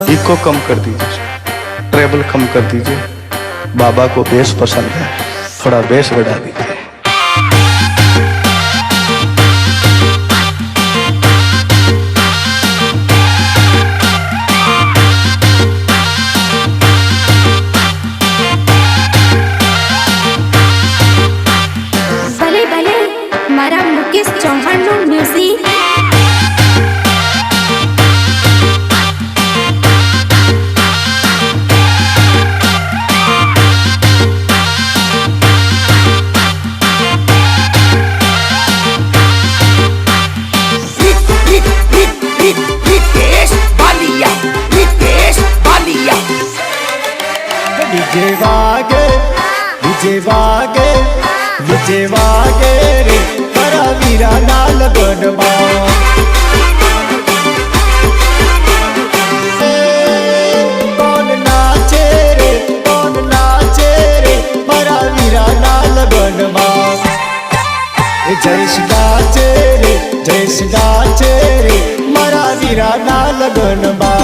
Eco कम कर दीजिए, treble कम कर दीजिए। बाबा को बेस पसंद है, थोड़ा बेस बढ़ा दीजिए। भले भले मारा मुकेश चौहान નું મ્યુઝિક। विजय वागे रे मारा वीरा नाल गणमा। कौन नाचे रे मारा वीरा नाल गणमा। जयश गाचे रे मारा वीरा नाल गणमा।